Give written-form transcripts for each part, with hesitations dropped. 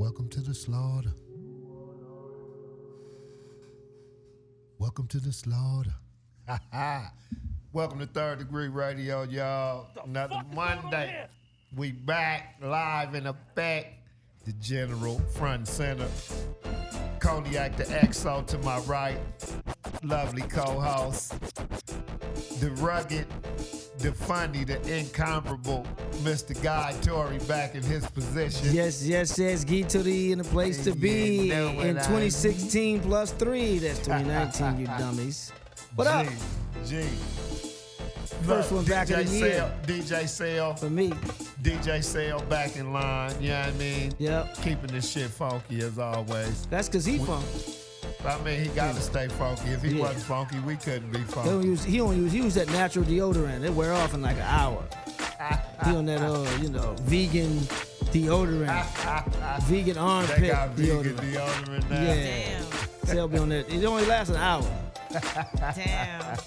Welcome to the slaughter. Welcome to the slaughter. Welcome to Third Degree Radio, y'all. Another Monday. We back live in effect. The general front and center. Coniyac the XO to my right. Lovely co-host. The rugged, the funny, the incomparable Mr. Guy Torry back in his position. Yes, Gee Torry in the place to be in 2016 plus 3. That's 2019, you dummies. What up? G. First one back of the year. DJ Sale. For me. DJ Sale back in line, you know what I mean? Yep. Keeping this shit funky as always. That's because he funky. I mean, he gotta stay funky. If he wasn't funky, we couldn't be funky. He use that natural deodorant. It wear off in like an hour. He on that vegan deodorant. Vegan armpit they got deodorant. Vegan deodorant now. Yeah. Damn. Sale be on that. It only lasts an hour. Damn.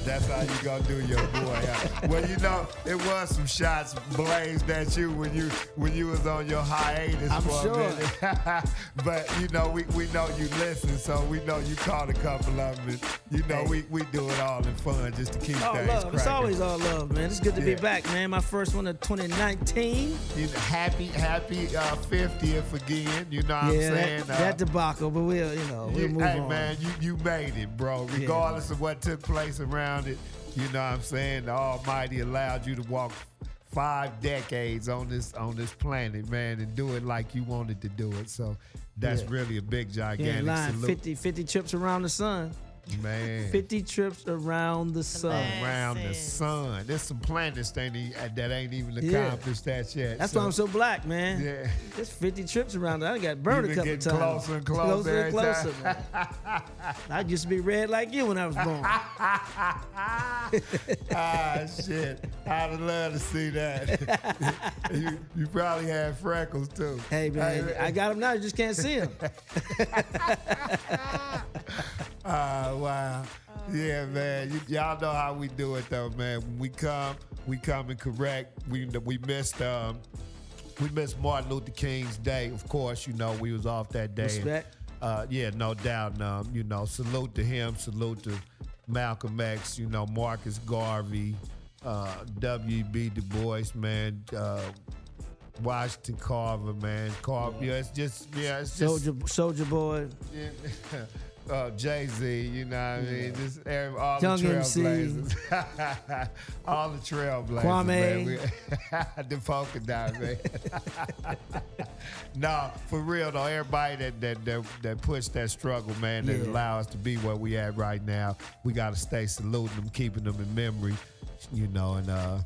That's how you gonna do your boy. Well, you know, it was some shots blazed at you when you was on your hiatus I'm for sure. a minute. But you know, we know you listen, so we know you caught a couple of them. And, you know, we do it all in fun just to keep All things love. cracking. It's always all love, man. It's good to be back, man. My first one of 2019. Happy 50th again. You know what I'm saying? That debacle, but we'll move hey, on. man, you made it, bro. Regardless of what took place around it, you know what I'm saying? The Almighty allowed you to walk 5 decades on this planet, man, and do it like you wanted to do it. So that's really a big, gigantic salute. 50 trips around the sun. Man. 50 trips around the sun. Around the sun. There's some planets that ain't even accomplished that yet. That's why I'm so black, man. Yeah. The's 50 trips around. I got burned a couple times. Closer and closer. Man. I used to be red like you when I was born. Shit. I'd love to see that. you probably had freckles too. Hey, man, I got them now. You just can't see them. Wow. Yeah, man. Y'all know how we do it though, man. When we come and correct. We missed Martin Luther King's day. Of course, you know, we was off that day. Respect. Yeah, no doubt. You know, salute to him, salute to Malcolm X, you know, Marcus Garvey, W.B. Du Bois, man, Washington Carver, man. It's just Soldier Boy. Yeah. Jay-Z, you know what I mean? Just all Young the MC. trailblazers. All the trailblazers, Kwame. man. The polka dot, man. No, for real though, everybody that pushed that struggle, man, that allow us to be where we at right now, we gotta stay saluting them, keeping them in memory, you know, and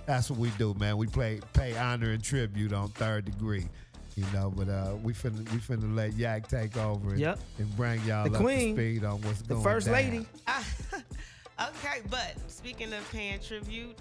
that's what we do, man. We pay honor and tribute on Third Degree. You know, but we finna let Yak take over and bring y'all the up queen, to speed on what's going on. The first lady. Okay, but speaking of paying tribute,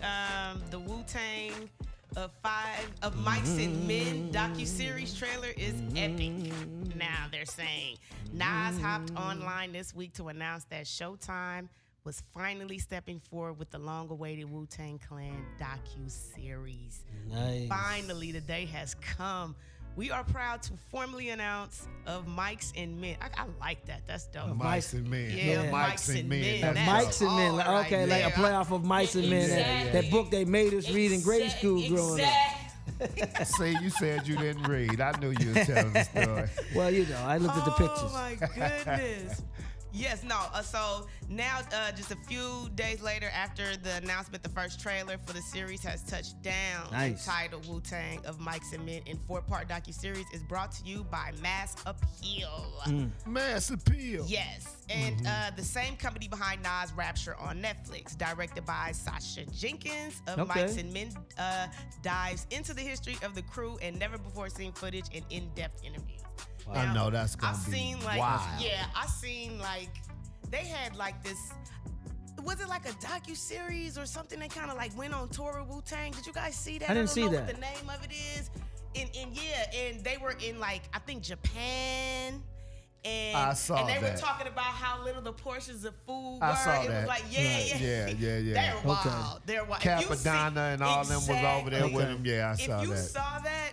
the Wu-Tang of Mics and Men docuseries trailer is epic. Now they're saying Nas hopped online this week to announce that Showtime was finally stepping forward with the long-awaited Wu-Tang Clan docuseries. Nice. Finally, the day has come. We are proud to formally announce of Mics and Men. I like that. That's dope. Mics and Men. Yeah, Mics and Men. Mics and Men. Okay, like a playoff of Mics and Men. Exactly. That book they made us read in grade school growing up. See, you said you didn't read. I knew you was telling the story. Well, you know, I looked at the pictures. Oh my goodness. Yes, no. So now, just a few days later, after the announcement, the first trailer for the series has touched down. Nice. Entitled Wu-Tang of Mics and Men in 4-part docuseries is brought to you by Mass Appeal. Mass Appeal. Yes, and the same company behind Nas' Rapture on Netflix, directed by Sasha Jenkins of Mics and Men, dives into the history of the crew and never before seen footage and in-depth interviews. Wow. I know that's gonna be wild. Yeah, I seen like they had like this. Was it like a docuseries or something? They kind of like went on tour with Wu-Tang. Did you guys see that? I didn't see that. What the name of it is. And they were in like I think Japan. And, I saw and they that. were talking about how little the portions of food were. I saw it that. was like, Yeah. They're wild. They're wild. Capadonna and all them was over there with them. Yeah, I saw that. If you saw that,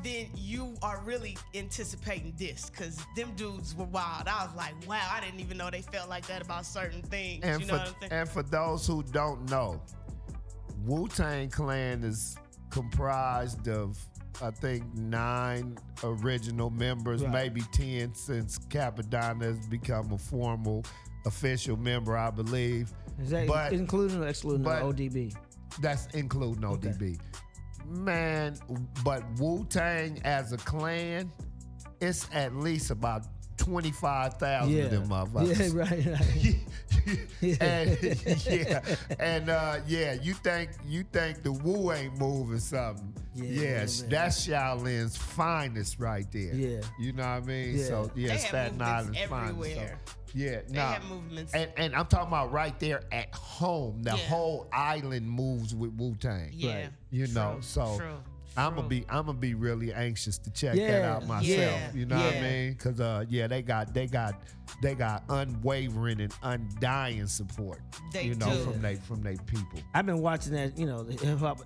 then you are really anticipating this because them dudes were wild. I was like, wow, I didn't even know they felt like that about certain things. And you know what I'm saying? and for those who don't know, Wu-Tang Clan is comprised of, I think, 9 original members, Right. maybe 10 since Capadonna has become a formal official member, I believe. Is that But- including or excluding the but- ODB? That's including ODB. Man, but Wu-Tang as a clan, it's at least about 25,000 of them motherfuckers. Yeah, right. And you think the Wu ain't moving something. Yes, man. that's Shaolin's finest right there. Yeah. You know what I mean? Yeah. So They have Staten movements Island's finest. everywhere. So, yeah, They have movements. And I'm talking about right there at home. The Yeah. whole island moves with Wu-Tang. Yeah. Right. You know, True, so true. I'm gonna be really anxious to check that Yeah, out myself. yeah, You know what I yeah. mean? Cause they got unwavering and undying support. They you know, do. from they people. I've been watching that, the hip hop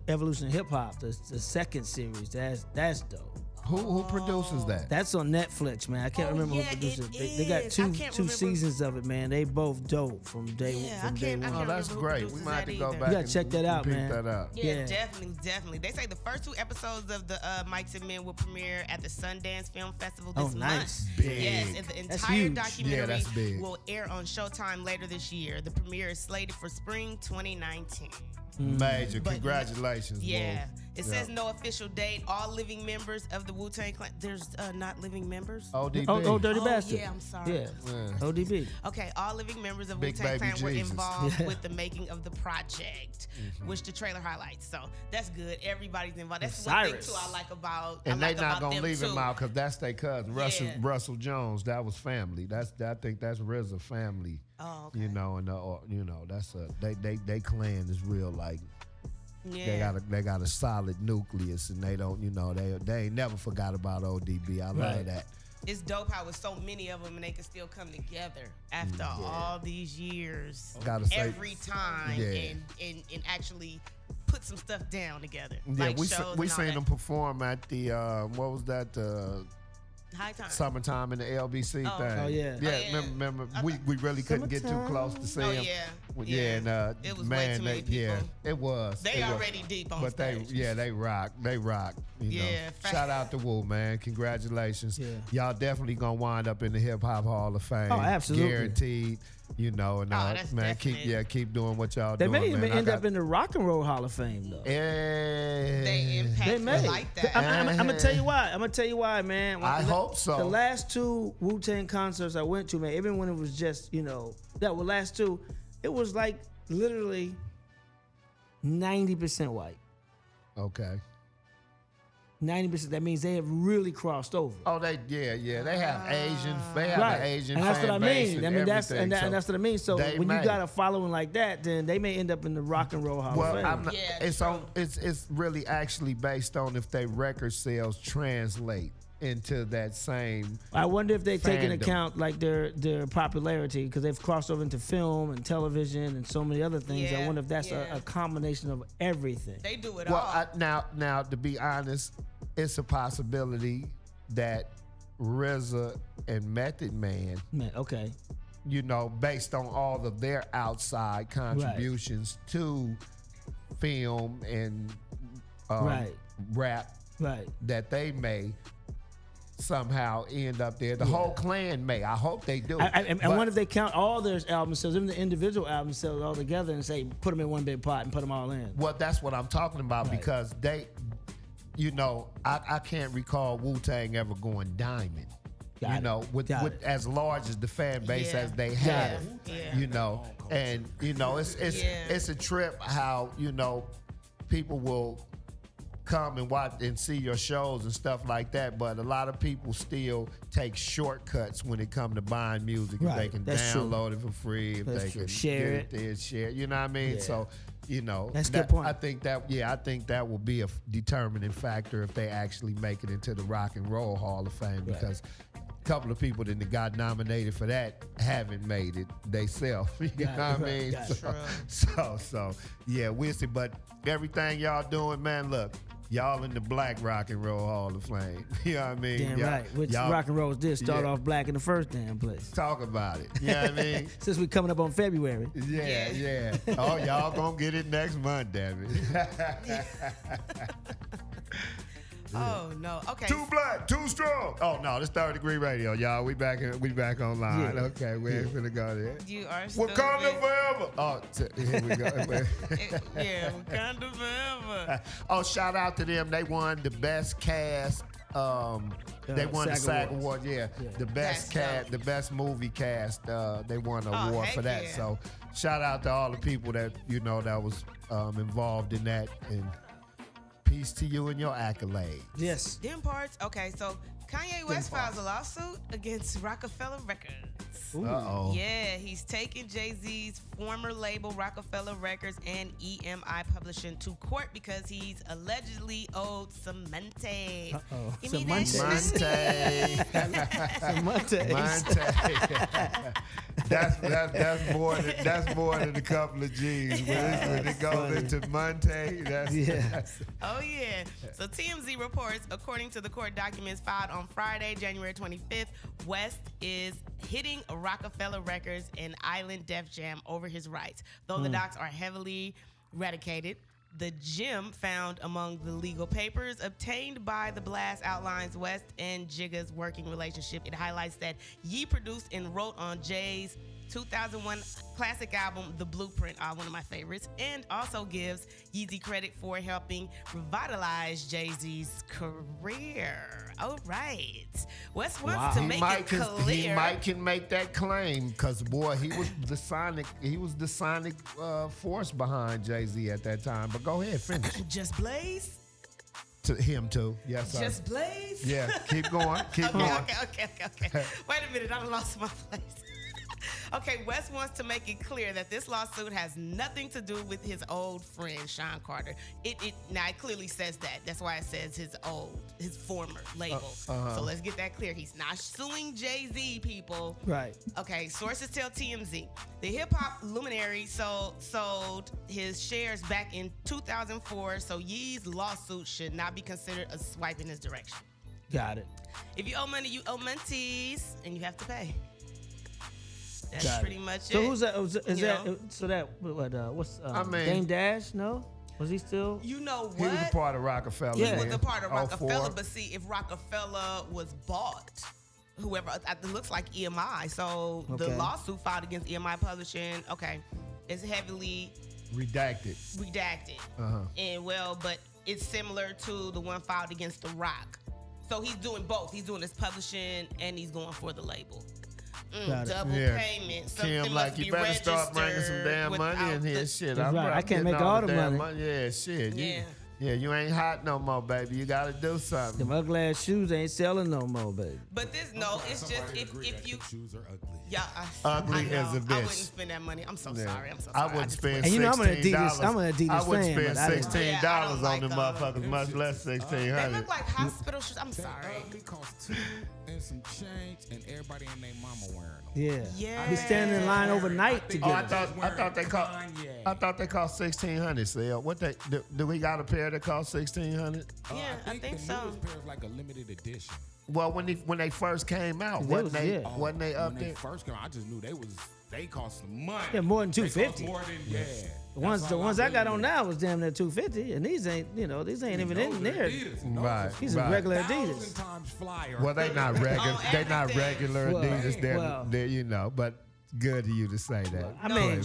evolution of hip hop, the second series. That's dope. Who produces that? That's on Netflix, man. I can't remember yeah, who produced it it. They got is. I two can't two remember. seasons of it, man. They both dope from day Yeah, I one. can't Oh, that's remember who great. We produces might have to that go either. back. You gotta and check that out, peep man. that out. Yeah, Yeah. definitely. They say the first 2 episodes of the Mics and Men will premiere at the Sundance Film Festival Oh, this nice. month. Big. Yes, and the That's entire huge. documentary Yeah, that's big. will air on Showtime later this year. The premiere is slated for spring 2019. Major. But- Congratulations. Yeah. Woo. It says no official date. All living members of the Wu-Tang Clan. There's not living members? ODB. Oh, Dirty Oh, Bastard. yeah, I'm sorry. Yeah. Yeah. ODB. Okay, all living members of Big Wu-Tang Baby Clan were Jesus. involved Yeah. with the making of the project, which the trailer highlights. So that's good. Everybody's involved. That's one thing Cyrus. too I like about. And I they like not about gonna them leave too. him out because that's their cousin, Yeah. Russell Jones. That was family. I think that's RZA family. Oh, okay. You know, and that's they clan is real. Like Yeah. they got a solid nucleus, and they don't, they ain't never forgot about ODB. I love Right. that. It's dope how it's so many of them and they can still come together after all these years. Gotta say- every time Yeah. and actually put some stuff down together. Yeah, like we shows we and all seen that. them perform at the what was that? High time. Summertime in the LBC Oh. thing. Oh, yeah. Yeah, Oh, yeah. remember we really couldn't get too close to see Oh, them. yeah. Well, Yeah. and It was way man, too many yeah, people. it was. They it was. already deep on But stage. they rock. They rock. You know. Yeah, Shout out to Wu, man. Congratulations. Yeah. Y'all definitely gonna wind up in the Hip Hop Hall of Fame. Oh, absolutely. Guaranteed. And that's man, definite. keep doing what y'all They doing. may even man. end up in the Rock and Roll Hall of Fame, though. They impact They may. like that. I'm gonna tell you why. I'm gonna tell you why, man. I hope so. The last 2 Wu-Tang concerts I went to, man, even when it was just, that were last 2, it was like literally 90% white. Okay. 90%. That means they have really crossed over. Oh, they have Asian. They have Right, an Asian and that's fan what I base mean. and That's everything, so that's what I mean. So they when may. you got a following like that, then they may end up in the Rock and Roll Hall of Well, Fame. I'm not, Yeah, it's true. on. It's really actually based on if they record sales translate into that same. I wonder if they take into fandom. account like their popularity because they've crossed over into film and television and so many other things. I Yeah, wonder if that's yeah. a combination of everything. They do it Well, all. now to be honest, it's a possibility that RZA and Method Man, Man, okay. based on all of their outside contributions to film and Right. rap, Right. that they may somehow end up there. The whole clan may. I hope they do. I But- wonder if they count all their album sales, even the individual album sales all together and say, put them in one big pot and put them all in. Well, that's what I'm talking about Right. because they, I can't recall Wu-Tang ever going diamond. Got it. With Got it. as large as the fan base Yeah. as they Got have. it. Yeah. And it's a trip how people will come and watch and see your shows and stuff like that, but a lot of people still take shortcuts when it comes to buying music. If they Right. can That's true. download it for free, if That's they true. can Share get there, share. You know what I mean? Yeah. So, That's a good point. I think that will be a determining factor if they actually make it into the Rock and Roll Hall of Fame, because a couple of people that got nominated for that haven't made it themselves. You know what I mean? Got it. So yeah, we'll see. But everything y'all doing, man, look, y'all in the Black Rock and Roll Hall of Fame. You know what I mean? Damn right. Which rock and rolls did start off black in the first damn place. Talk about it. You know what I mean? Since we coming up on February. Yeah. Oh, y'all gonna get it next month, damn it. Oh no. Okay. Too black, too strong. Oh no, this Third Degree Radio, y'all. We back online. Yeah. Okay, we ain't finna go there. You are Wakanda forever. Oh, here we go. Yeah, Wakanda forever. Oh, shout out to them. They won the best cast. They won the SAG Award. Yeah, the best cast, the best movie cast. They won an award for that. Yeah. So shout out to all the people that that was involved in that, and peace to you and your accolades. Yes. Them parts. Okay, so Kanye West files a lawsuit against RocA-Fella Records. Uh-oh. Yeah, he's taking Jay-Z's former label Roc-A-Fella Records and EMI Publishing to court because he's allegedly owed some money. Uh-oh. Give me Some that Monte. That's more than a couple of G's. When it goes into Monte, that's Oh, yeah. So TMZ reports, according to the court documents filed on Friday, January 25th, West is hitting RocA-Fella Records and Island Def Jam over his rights. Though the docs are heavily radicated, the gem found among the legal papers obtained by the blast outlines West and Jigga's working relationship. It highlights that Ye produced and wrote on Jay's 2001 classic album, The Blueprint, one of my favorites, and also gives Yeezy credit for helping revitalize Jay-Z's career. All right. West wants to make it clear. He might can make that claim because, boy, he was the sonic force behind Jay-Z at that time. But go ahead, finish. Just Blaze? To him, too. Yes, sir. Just Blaze? Yeah, keep going. Keep going. Okay. Wait a minute, I lost my place. Okay, West wants to make it clear that this lawsuit has nothing to do with his old friend Sean Carter. Now it clearly says that. That's why it says his former label. So let's get that clear. He's not suing Jay-Z, people. Right. Okay, sources tell TMZ the hip hop luminary sold his shares back in 2004. So Yee's lawsuit should not be considered a swipe in his direction. Got it. If you owe money, you owe monties, and you have to pay. That's Got pretty it. much So it. who's that? What's Dame Dash? No, was he still? You know He was a what? part of Roc-A-Fella. Yeah. He was a part of 04. RocA-Fella, but see, if RocA-Fella was bought, whoever, it looks like EMI. So the Okay. lawsuit filed against EMI Publishing, is heavily redacted. And but it's similar to the one filed against The Rock. So he's doing both. He's doing his publishing and he's going for the label. Got it. Double payment. Kim, Something like, must you be better start bringing some damn registered money in without here. the- Shit, That's right. I can't getting make all the damn money. Yeah, shit. Yeah. Yeah, you ain't hot no more, baby. You gotta do something. Them ugly ass shoes ain't selling no more, baby. But it's just if you shoes are ugly. Ugly I know. as a bitch. I wouldn't spend that money. I'm so sorry. I'm so I sorry. wouldn't just spend And you know I'm an Adidas- $16. I'm an Adidas I wouldn't fan, spend but I didn't- $16 Yeah, I don't on like them motherfuckers, much less They $1,600. look like hospital shoes. I'm sorry. Ugly cost $2 and some change, and everybody and their mama wearing them. Yeah. Yeah. Be standing in line overnight to Oh, get I it. thought they cost. Kanye. I thought they cost $1,600. So what they do? We got a pair that cost $1,600. Yeah, I think the so. newest pair is like a limited edition. Well, when they first came out, wasn't they up When there? they first came out, I just knew they cost some money. Yeah, more than They cost $250. more than The ones I got on now was damn near $250, and these ain't even in there. Right. These are regular Adidas. 1,000 times flyer. Well, they not regular. On They not everything. regular Well, Adidas. They're but good of you to say that. I mean,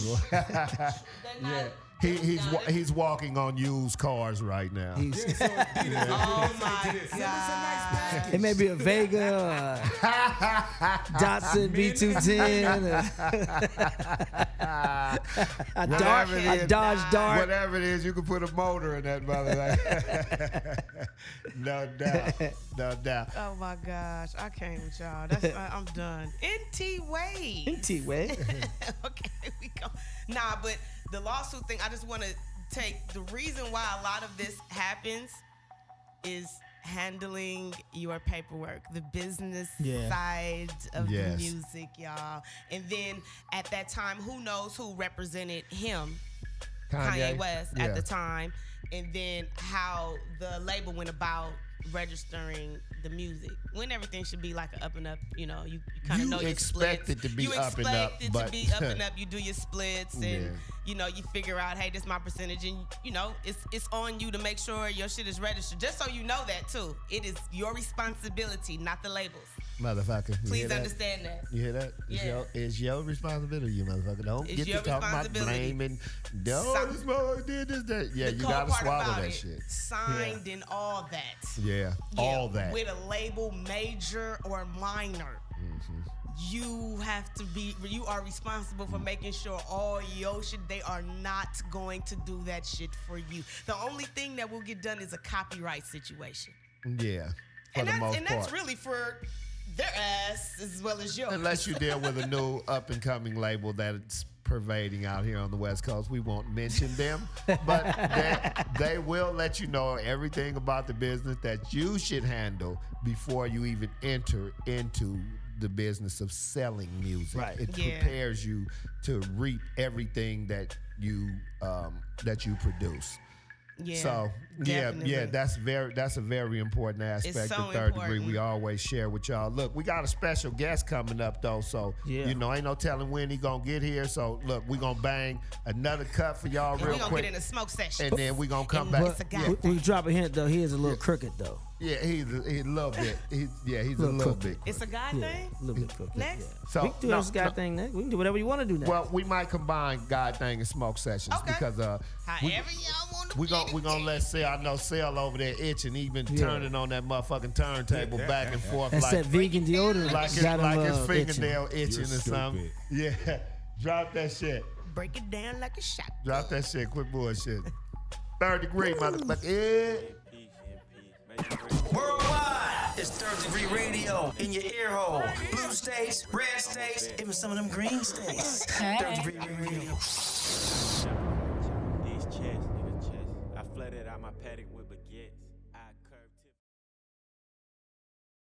He's walking on used cars right now. Oh my God. it may be a Vega, Datsun B210, a Dodge Dart. Whatever it is, you can put a motor in that mother. No doubt. Oh my gosh, I can't with y'all. I'm done. NT Wade. T-Way. Okay, we go. Nah, but the lawsuit thing, I just want to take the reason why a lot of this happens is handling your paperwork, the business side of the music, y'all. And then at that time, who knows who represented him, Kanye West, at the time. and then how the label went about registering the music when everything should be like an up and up. You know, you kind of know your expect splits. it to be you up and up, expect it but to be up and up. You do your splits, and you know, you figure out, hey, this is my percentage, and you know, it's on you to make sure your shit is registered. Just so you know that too, it is your responsibility, not the labels. Motherfucker. Please understand that. You hear that? Yeah. It's your responsibility, you motherfucker. Don't It's get your to talking about responsibility. blaming. No, this motherfucker did this, that. Yeah, The you cold gotta part swallow about that it, shit. Signed and all that. Yeah, all that. With a label, major or minor. You are responsible for making sure all your shit, they are not going to do that shit for you. The only thing that will get done is a copyright situation. Yeah, for the most part. That's really for their ass as well as yours. Unless you deal with a new up-and-coming label that's pervading out here on the West Coast. We won't mention them, but they will let you know everything about the business that you should handle before you even enter into the business of selling music. Right. It prepares you to reap everything that you produce. Yeah, So definitely. that's a very important aspect so of Third Degree. important. We always share with y'all. Look, we got a special guest coming up though, so you know, ain't no telling when he gonna get here. So look, we gonna bang another cut for y'all real we gonna quick, get in a smoke session, and then we gonna come back. It's a guy. We drop a hint though. He is a little crooked though. Yeah, he's a little bit. He's a little bit. It's a guy thing. A little bit crooked. Next? Yeah. So, we can do this guy thing next. We can do whatever you want to do next. Well, we might combine God Thing and Smoke Sessions because However y'all want to. we gonna let Sel. I know Sel over there itching. He been turning on that motherfucking turntable back and forth. That's like that vegan deodorant. like got his him, fingernail itching You're or something. stupid. Yeah, drop that shit. Break it down like a shot. Drop that shit. Quit bullshit. Third Degree, motherfucker. Worldwide, it's Third Degree Radio in your ear hole. Blue states, red states, even some of them green states. Third Degree Radio. These chests, nigga, chests. I flooded out my paddock with baguettes.